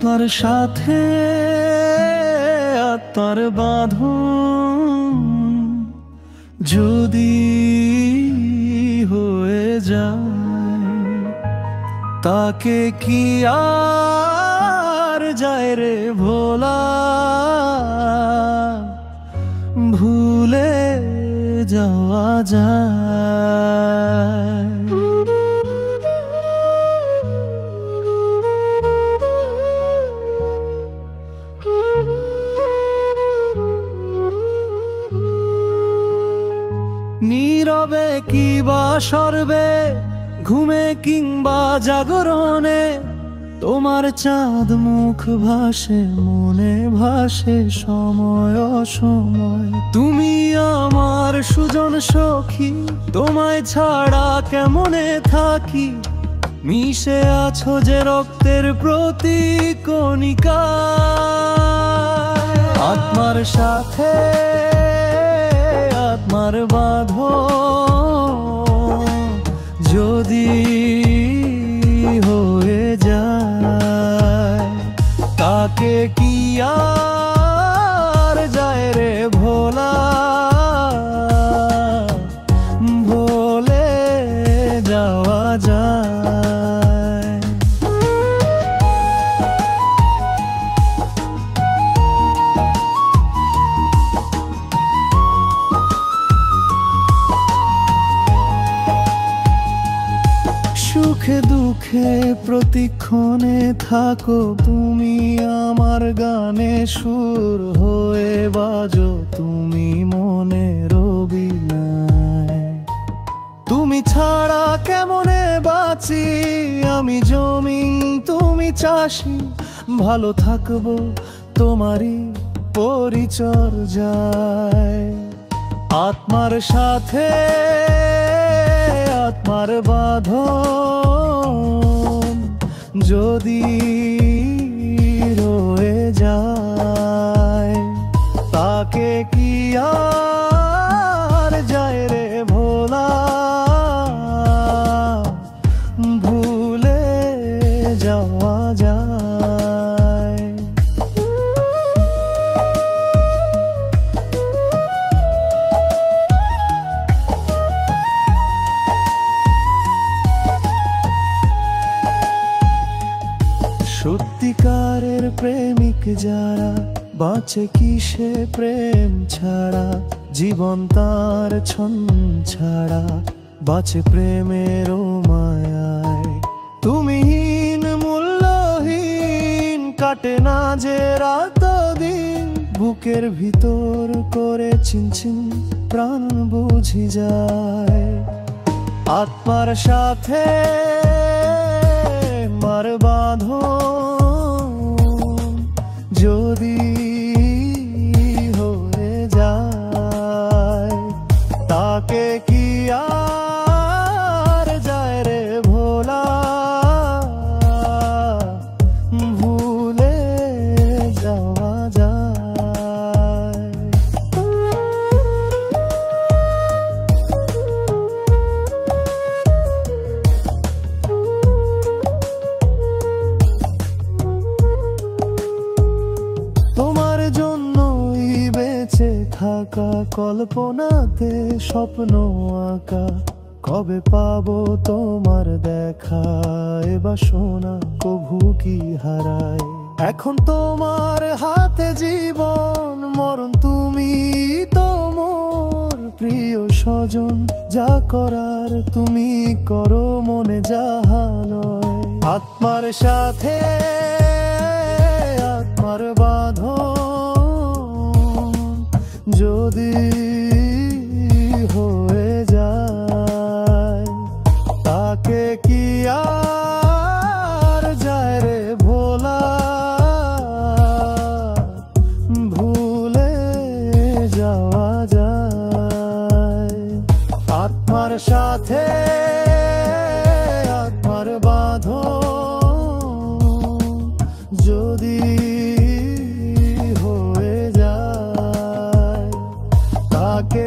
আত্মার সাথে আত্মার বাঁধন যদি হয়ে যায়, তাকে কি আর যায় রে ভোলা, ভুলে যাওয়া যায়। নীরবে কিবা সরবে, ঘুমে কিংবা জাগরণে, তোমার চাঁদ মুখ ভাসে, মনে ভাসে সময় অসময়। তুমি আমার সুজন সখী, তোমায় ছাড়া কেমনে থাকি, মিশে আছো যে রক্তের প্রতি কণিকা। আত্মার সাথে আত্মার বাঁধন যদি হয়ে যায়, তাকে কি আর যায় রে ভোলা, ভুলে যাওয়া যায়। সুখে দুঃখে প্রতিক্ষণে থাকো তুমি আমার গানে, সুর হয়ে বাজো তুমি মনের অভিনয়। তুমি ছাড়া কেমনে বাঁচি আমি জমিন, তুমি চাষি, ভালো থাকবো তোমারই পরিচর্যায়। আত্মার সাথে আত্মার বাঁধন যদি রয়ে যায়, তাকে কি আর যায় রে ভোলা, ভুলে যাওয়া যায়। সত্যিকারের প্রেমিক যারা বাঁচে কিসে প্রেম ছাড়া, জীবন তার ছন ছাড়া বাঁচে প্রেমের মায়ায়। তুমিহীন মূল্যহীন কাটে না যে রাত দিন, বুকের ভিতর করে চিনচিন প্রাণ বুঝি যায়। আত্মার সাথে আত্মার বাঁধন যদি হয়ে যায়, তাকে কি আর যায় রে ভোলা, ভুলে যাওয়া যায়। তোমার জন্যই বেঁচে থাকা, কল্পনাতে স্বপ্ন আঁকা, কবে পাবো তোমার দেখা, এবার শোনা কভু কি হারায়। এখন তোমার হাতে জীবন মরণ, তুমি তো মোর প্রিয় স্বজন, যা করার তুমি করো মনে যাহা লয়। আত্মার সাথে আত্মার বাঁধন যদি হয়ে যায়, তাকে কি আর যায় রে ভোলা, ভুলে যাওয়া যায়। আত্মার সাথে আত্মার বাঁধন যদি হয়ে যায়, তাকে